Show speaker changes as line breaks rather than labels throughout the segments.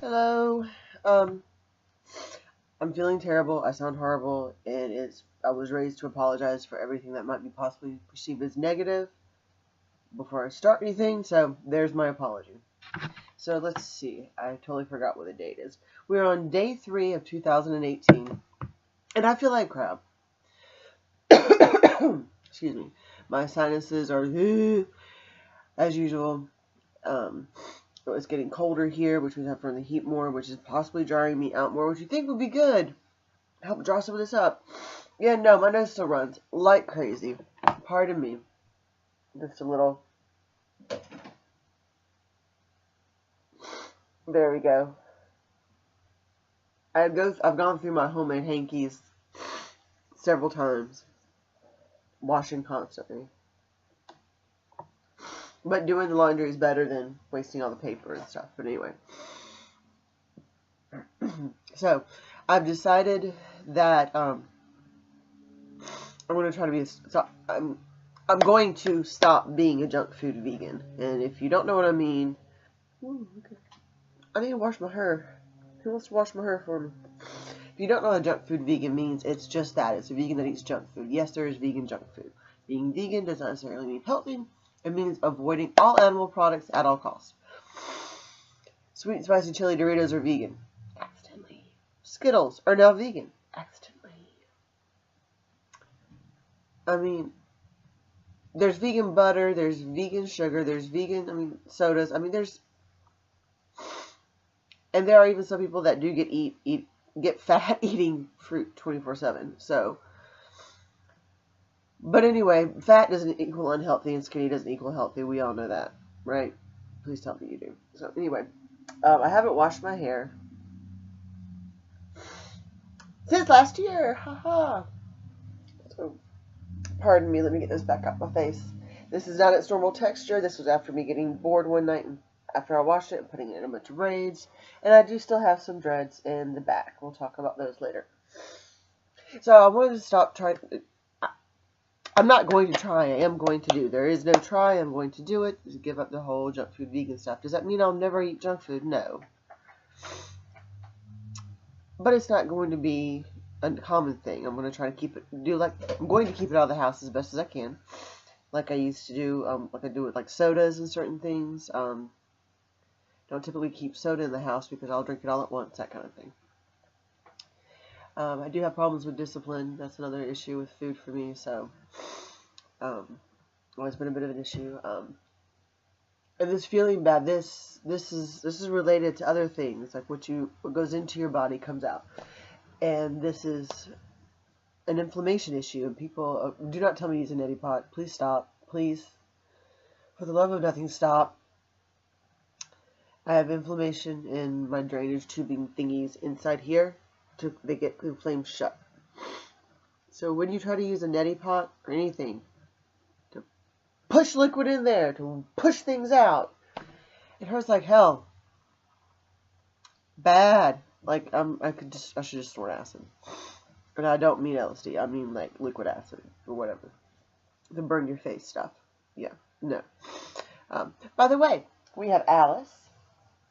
Hello. I'm feeling terrible. I sound horrible, and I was raised to apologize for everything that might be possibly perceived as negative before I start anything, so there's my apology. So let's see. I totally forgot what the date is. We're on day 3 of 2018, and I feel like crap. Excuse me. My sinuses are as usual. It's getting colder here, which means I'm from the heat more, which is possibly drying me out more, which you think would be good. Help draw some of this up. Yeah, no, my nose still runs like crazy. Pardon me. Just a little. There we go. I've gone through my homemade hankies several times, washing constantly. But doing the laundry is better than wasting all the paper and stuff. But anyway. So, I've decided that I'm going to try to be I'm going to stop being a junk food vegan. And if you don't know what I mean, okay. I need to wash my hair. Who wants to wash my hair for me? If you don't know what a junk food vegan means, it's just that. It's a vegan that eats junk food. Yes, there is vegan junk food. Being vegan does not necessarily mean healthy. It means avoiding all animal products at all costs. Sweet and spicy chili Doritos are vegan. Accidentally. Skittles are now vegan. Accidentally. I mean, there's vegan butter, there's vegan sugar, there's vegan, sodas. And there are even some people that do get fat eating fruit 24/7. So, but anyway, fat doesn't equal unhealthy and skinny doesn't equal healthy. We all know that, right? Please tell me you do. So anyway, I haven't washed my hair since last year. Haha. So, pardon me. Let me get this back up my face. This is not its normal texture. This was after me getting bored one night and after I washed it and putting it in a bunch of braids. And I do still have some dreads in the back. We'll talk about those later. So I wanted to stop trying. I'm not going to try. I am going to do. There is no try. I'm going to do it. Just give up the whole junk food vegan stuff. Does that mean I'll never eat junk food? No. But it's not going to be a common thing. I'm going to try to keep it. I'm going to keep it out of the house as best as I can, like I used to do. Like I do with sodas and certain things. Don't typically keep soda in the house because I'll drink it all at once. That kind of thing. I do have problems with discipline. That's another issue with food for me. So, always been a bit of an issue. And this feeling bad. This is related to other things, like what goes into your body comes out, and this is an inflammation issue. And people do not tell me to use a neti pot. Please stop. Please, for the love of nothing, stop. I have inflammation in my drainage tubing thingies inside here. They get inflamed shut. So when you try to use a neti pot or anything to push liquid in there, to push things out, it hurts like hell. Bad. I should just snort acid. And I don't mean LSD. I mean like liquid acid or whatever. The burn your face stuff. Yeah. No. By the way, we have Alice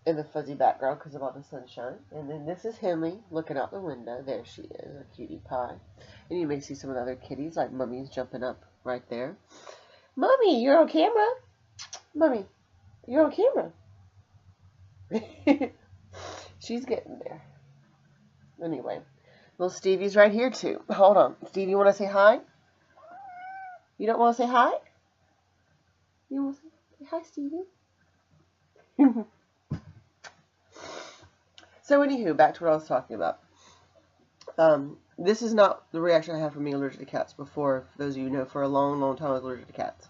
in the fuzzy background because of all the sunshine. And then this is Henley looking out the window. There she is, a cutie pie. And you may see some of the other kitties, like Mummy's jumping up right there. Mummy, you're on camera. Mummy, you're on camera. She's getting there. Anyway, little Stevie's right here too. Hold on. Stevie, you want to say hi? You don't want to say hi? You want to say hi, Stevie? So anywho, back to what I was talking about. This is not the reaction I had from being allergic to cats before. For those of you who know, for a long, long time I was allergic to cats.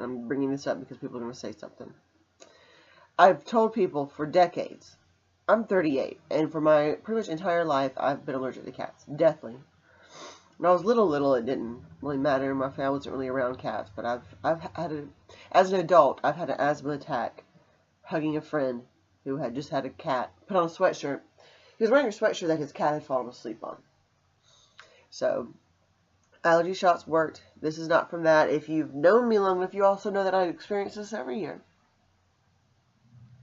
I'm bringing this up because people are going to say something. I've told people for decades. I'm 38, and for my pretty much entire life, I've been allergic to cats. Deathly. When I was little, it didn't really matter. My family wasn't really around cats, but I've had as an adult, I've had an asthma attack hugging a friend who had just had a cat, put on a sweatshirt. He was wearing a sweatshirt that his cat had fallen asleep on. So, allergy shots worked. This is not from that. If you've known me long enough, you also know that I experience this every year.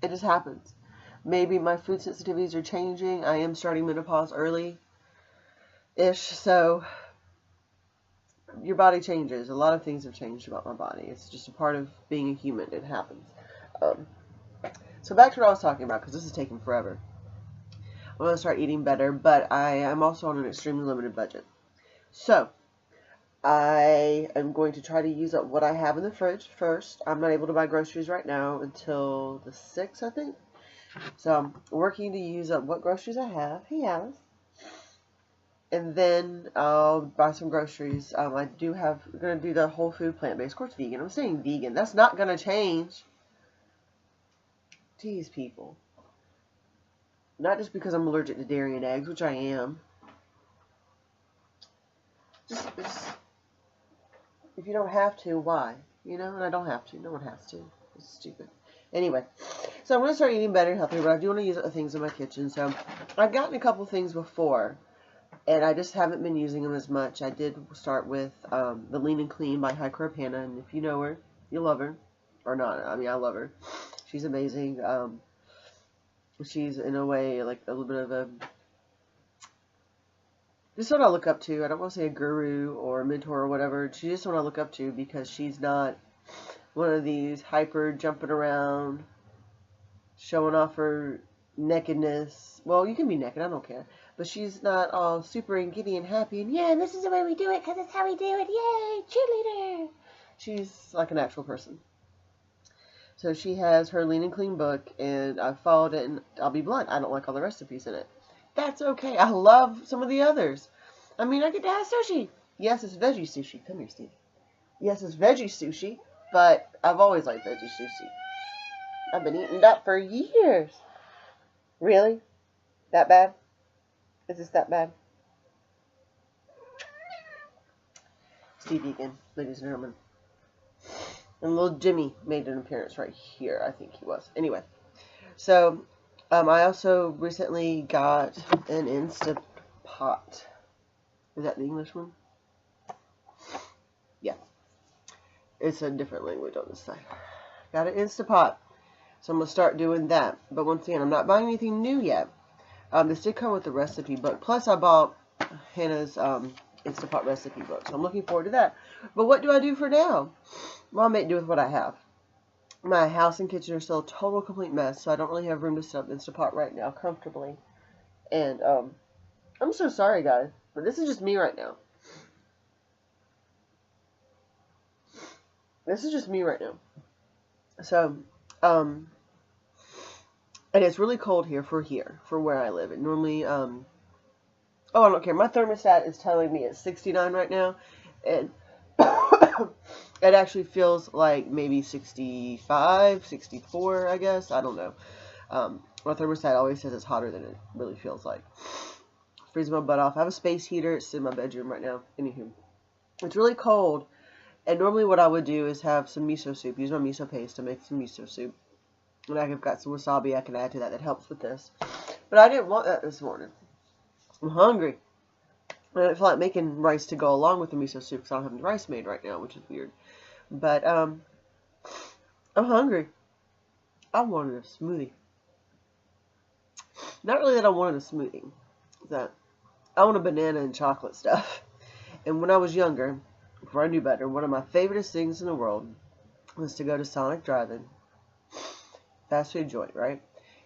It just happens. maybe my food sensitivities are changing. I am starting menopause early-ish, so your body changes. A lot of things have changed about my body. It's just a part of being a human. It happens. So back to what I was talking about, because this is taking forever. I'm going to start eating better, but I am also on an extremely limited budget. So I am going to try to use up what I have in the fridge first. I'm not able to buy groceries right now until the 6th, I think. So I'm working to use up what groceries I have. Hey, Alice. And then I'll buy some groceries. I'm going to do the whole food plant-based. Of course, vegan. I'm saying vegan. That's not going to change. Jeez, people. Not just because I'm allergic to dairy and eggs, which I am. Just if you don't have to, why? You know, and I don't have to. No one has to. It's stupid. Anyway, so I'm going to start eating better and healthier, but I do want to use other things in my kitchen. So I've gotten a couple things before, and I just haven't been using them as much. I did start with the Lean and Clean by Hannah, and if you know her, you love her. Or not. I mean, I love her. She's amazing. She's, in a way, like a little bit of a... just what I look up to. I don't want to say a guru or a mentor or whatever. She's just what I look up to because she's not one of these hyper jumping around, showing off her nakedness. Well, you can be naked, I don't care. But she's not all super and giddy and happy and, yeah, this is the way we do it because it's how we do it. Yay, cheerleader. She's like an actual person. So she has her Lean and Clean book, and I followed it, and I'll be blunt, I don't like all the recipes in it. That's okay. I love some of the others. I mean, I get to have sushi. Yes, it's veggie sushi. Come here, Steve. Yes, it's veggie sushi, but I've always liked veggie sushi. I've been eating that for years. Really? That bad? Is this that bad? Steve vegan, ladies and gentlemen. And little Jimmy made an appearance right here, I think he was. Anyway, so I also recently got an Instapot. Is that the English one? Yeah. It's a different language on this side. Got an Instapot. So I'm going to start doing that. But once again, I'm not buying anything new yet. This did come with the recipe book. Plus, I bought Hannah's Instapot recipe book. So I'm looking forward to that. But what do I do for now? Well, I make do with what I have. My house and kitchen are still a total complete mess, so I don't really have room to set up Instapot right now comfortably. And I'm so sorry, guys, but this is just me right now. This is just me right now. So, and it's really cold here for where I live. It normally, oh, I don't care. My thermostat is telling me it's 69 right now, and it actually feels like maybe 65, 64, I guess. I don't know. My thermostat always says it's hotter than it really feels like. Freezing my butt off. I have a space heater. It's in my bedroom right now. Anywho, it's really cold. And normally what I would do is have some miso soup. Use my miso paste to make some miso soup. And I've got some wasabi I can add to that helps with this. But I didn't want that this morning. I'm hungry. And I feel like making rice to go along with the miso soup because I don't have any rice made right now, which is weird. But, I'm hungry. I wanted a smoothie. Not really that I wanted a smoothie. It's that I want a banana and chocolate stuff. And when I was younger, before I knew better, one of my favorite things in the world was to go to Sonic Drive-In. Fast food joint, right?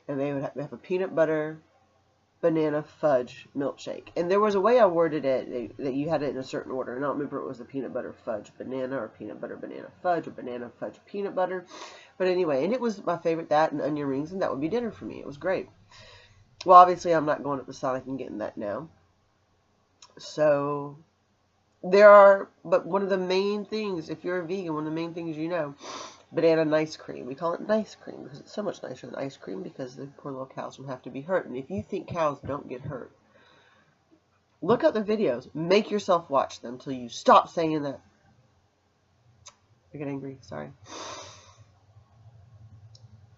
And they would have a peanut butter banana fudge milkshake. And there was a way I worded it that you had it in a certain order. And I don't remember if it was a peanut butter fudge banana or peanut butter banana fudge or banana fudge peanut butter. But anyway, and it was my favorite, that and onion rings, and that would be dinner for me. It was great. Well, obviously I'm not going up to Sonic and getting that now. So but one of the main things, if you're a vegan, one of the main things you know, banana nice cream. We call it nice cream because it's so much nicer than ice cream because the poor little cows don't have to be hurt. And if you think cows don't get hurt, look up the videos. Make yourself watch them until you stop saying that. I get angry. Sorry.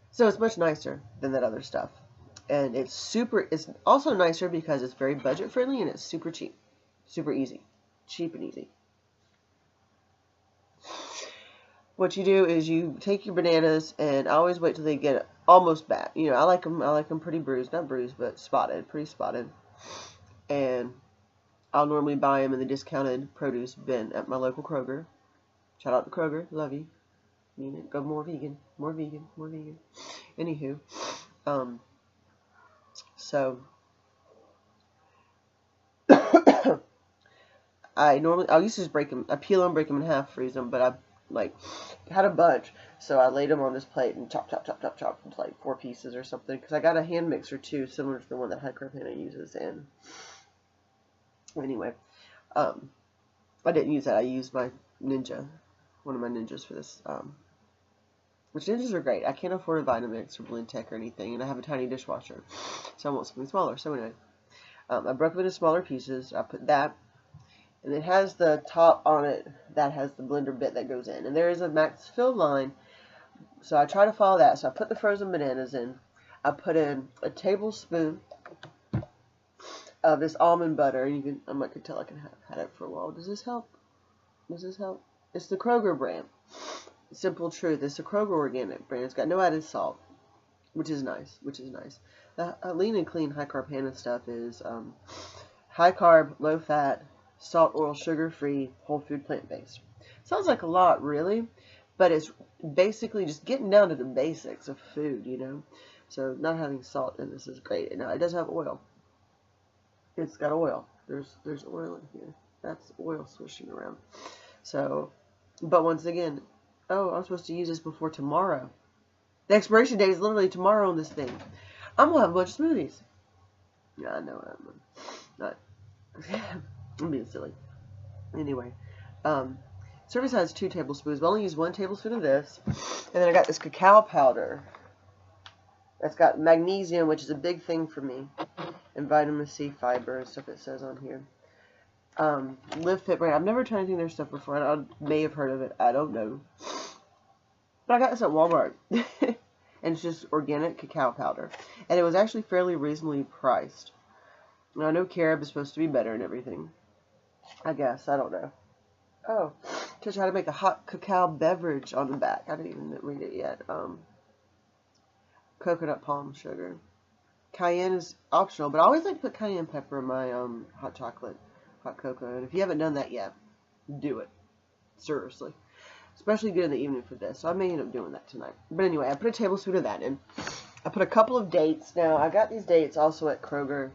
So it's much nicer than that other stuff. And it's also nicer because it's very budget friendly and it's super cheap. Super easy. Cheap and easy. What you do is you take your bananas, and I always wait till they get almost bad. You know, I like them. I like them pretty bruised, not bruised, but spotted, pretty spotted. And I'll normally buy them in the discounted produce bin at my local Kroger. Shout out to Kroger, love you. Mean it. Go more vegan, more vegan, more vegan. Anywho, so I'll used to just break them. I peel them, break them in half, freeze them, but I like had a bunch, so I laid them on this plate and chop, chop, chop, chop, chop into like 4 pieces or something. Because I got a hand mixer too, similar to the one that High Carb Hannah uses. And anyway, I didn't use that. I used my Ninja, one of my Ninjas for this. Which Ninjas are great. I can't afford a Vitamix or Blendtec or anything, and I have a tiny dishwasher, so I want something smaller. So anyway, I broke them into smaller pieces. I put that. And it has the top on it that has the blender bit that goes in. And there is a max fill line. So I try to follow that. So I put the frozen bananas in. I put in a tablespoon of this almond butter. And you can, I might could tell I can have had it for a while. Does this help? Does this help? It's the Kroger brand. Simple Truth. It's the Kroger organic brand. It's got no added salt, which is nice. The lean and clean High Carb Hannah stuff is high carb, low fat, salt, oil, sugar-free, whole food, plant-based. Sounds like a lot, really, but it's basically just getting down to the basics of food, you know. So not having salt in this is great. Now, it does have oil. It's got oil. There's oil in here. That's oil swishing around. So, but once again, oh, I'm supposed to use this before tomorrow. The expiration date is literally tomorrow on this thing. I'm going to have a bunch of smoothies. Yeah, I know I'm not... I'm being silly. Anyway, serving size 2 tablespoons. But I only use 1 tablespoon of this. And then I got this cacao powder. That's got magnesium, which is a big thing for me. And vitamin C, fiber, and stuff it says on here. Live Fit brand. I've never tried anything their stuff before. I may have heard of it. I don't know. But I got this at Walmart. And it's just organic cacao powder. And it was actually fairly reasonably priced. Now, I know carob is supposed to be better and everything. I guess. I don't know. Oh. To try to make a hot cacao beverage on the back. I didn't even read it yet. Coconut palm sugar. Cayenne is optional, but I always like to put cayenne pepper in my hot chocolate, hot cocoa. And if you haven't done that yet, do it. Seriously. Especially good in the evening for this. So I may end up doing that tonight. But anyway, I put a tablespoon of that in. I put a couple of dates. Now, I got these dates also at Kroger.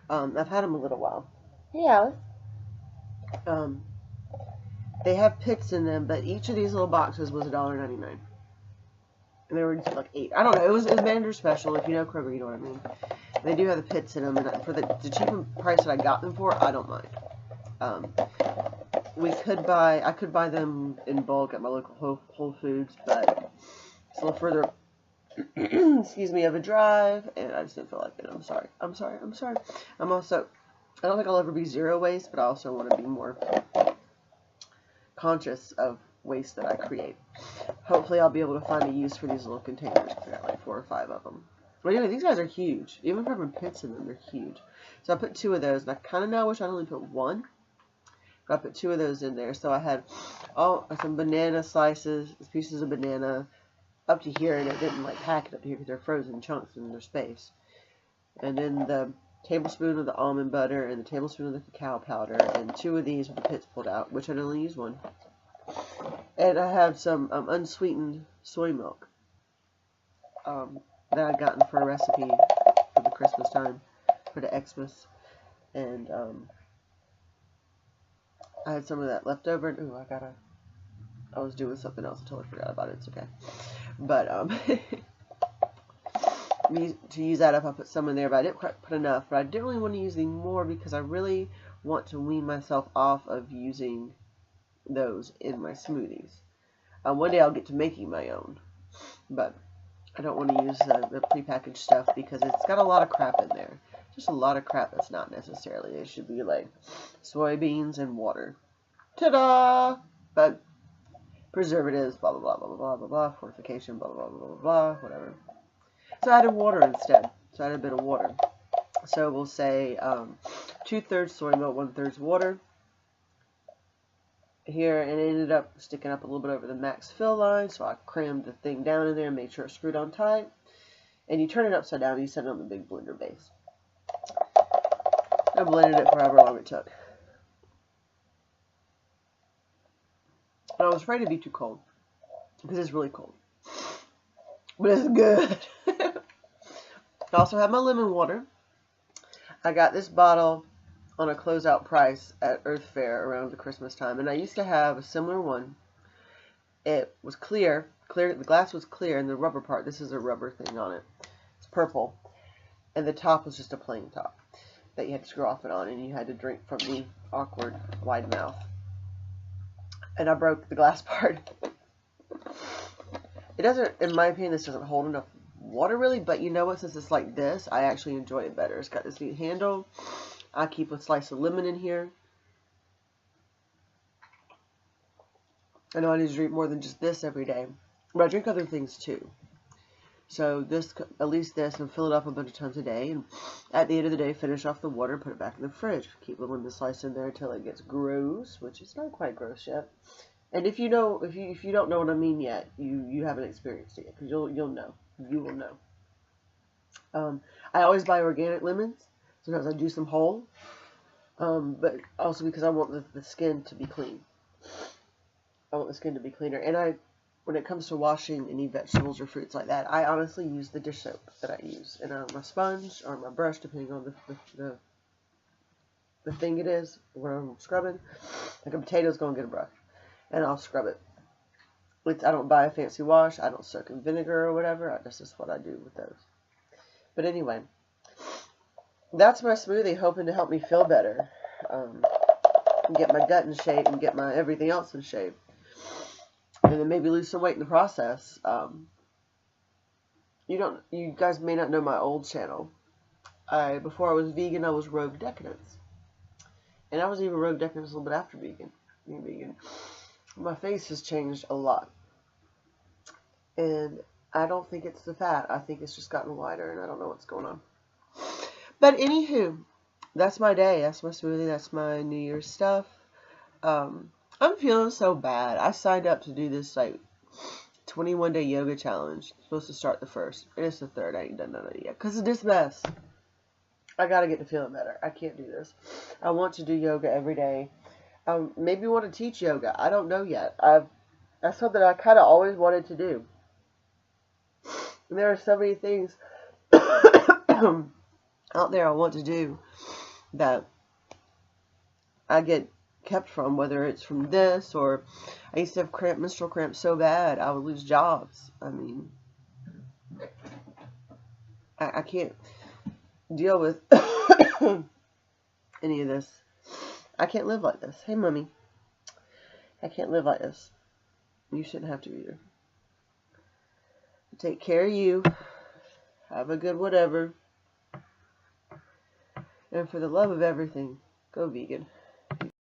I've had them a little while. Hey, Alice. They have pits in them, but each of these little boxes was $1.99. And they were like 8. I don't know. It was manager special. If you know Kroger, you know what I mean. And they do have the pits in them, and for the cheaper price that I got them for, I don't mind. I could buy them in bulk at my local Whole Foods, but it's a little further, excuse me, of a drive, and I just didn't feel like it. I'm sorry. I don't think I'll ever be zero waste, but I also want to be more conscious of waste that I create. Hopefully I'll be able to find a use for these little containers. I got like 4 or 5 of them. But anyway, these guys are huge. Even for having pits in them, they're huge. So I put 2 of those, and I kind of now wish I'd only put 1. But I put 2 of those in there. So I had some banana slices, pieces of banana up to here, and I didn't like pack it up to here because they're frozen chunks in their space. And then the tablespoon of the almond butter and the tablespoon of the cacao powder, and 2 of these with the pits pulled out, which I'd only use 1. And I have some unsweetened soy milk that I'd gotten for a recipe for the Christmas time, for the Xmas. And I had some of that left over, and ooh, I was doing something else. I totally forgot about it. It's okay. But to use that up, I put some in there, but I didn't quite put enough. But I didn't really want to use any more because I really want to wean myself off of using those in my smoothies. One day I'll get to making my own, but I don't want to use the prepackaged stuff because it's got a lot of crap in there. Just a lot of crap that's not necessarily. It should be like soybeans and water. Ta-da! But preservatives, blah, blah, blah, blah, blah, blah, blah, fortification, blah, blah, blah, blah, blah, whatever. So I added water instead. So I added a bit of water. So we'll say 2/3 soy milk, 1/3 water. Here, and it ended up sticking up a little bit over the max fill line, so I crammed the thing down in there and made sure it screwed on tight. And you turn it upside down and you set it on the big blender base. I blended it for however long it took. And I was afraid it'd be too cold, because it's really cold. But it's good. I also have my lemon water. I got this bottle on a closeout price at Earth Fair around the Christmas time. And I used to have a similar one. It was clear. The glass was clear, and the rubber part, this is a rubber thing on it. It's purple. And the top was just a plain top that you had to screw off and on, and you had to drink from the awkward wide mouth. And I broke the glass part. It doesn't, in my opinion, this doesn't hold enough water really, but you know what, since it's like this, I actually enjoy it better. It's got this neat handle. I keep a slice of lemon in here. I know I need to drink more than just this every day, but I drink other things too. So this, at least this, and fill it up a bunch of times a day, and at the end of the day, finish off the water, put it back in the fridge. Keep the lemon slice in there until it gets gross, which is not quite gross yet. And if you know, if you don't know what I mean yet, you haven't experienced it yet, because you'll know. You will know. I always buy organic lemons. Sometimes I juice them whole, but also because I want the skin to be clean. I want the skin to be cleaner. And when it comes to washing any vegetables or fruits like that, I honestly use the dish soap that I use, and my sponge or my brush, depending on the thing it is where I'm scrubbing. Like a potato's going to get a brush, and I'll scrub it. I don't buy a fancy wash. I don't soak in vinegar or whatever. That's just what I do with those. But anyway, that's my smoothie, hoping to help me feel better, and get my gut in shape, and get my everything else in shape, and then maybe lose some weight in the process. You guys may not know my old channel. Before I was vegan, I was Rogue Decadence, and I was even Rogue Decadence a little bit after being vegan. My face has changed a lot, and I don't think it's the fat. I think it's just gotten wider, and I don't know what's going on. But anywho, that's my day. That's my smoothie. That's my New Year's stuff. I'm feeling so bad. I signed up to do this like 21-day yoga challenge. It's supposed to start the 1st, and it's the 3rd. I ain't done none of it yet because of this mess. I gotta get to feeling better. I can't do this. I want to do yoga every day. Maybe want to teach yoga. I don't know yet. That's something I kind of always wanted to do. And there are so many things out there I want to do that I get kept from, whether it's from this or I used to have menstrual cramps so bad I would lose jobs. I mean, I can't deal with any of this. I can't live like this. Hey, mommy. I can't live like this. You shouldn't have to either. Take care of you. Have a good whatever. And for the love of everything, go vegan.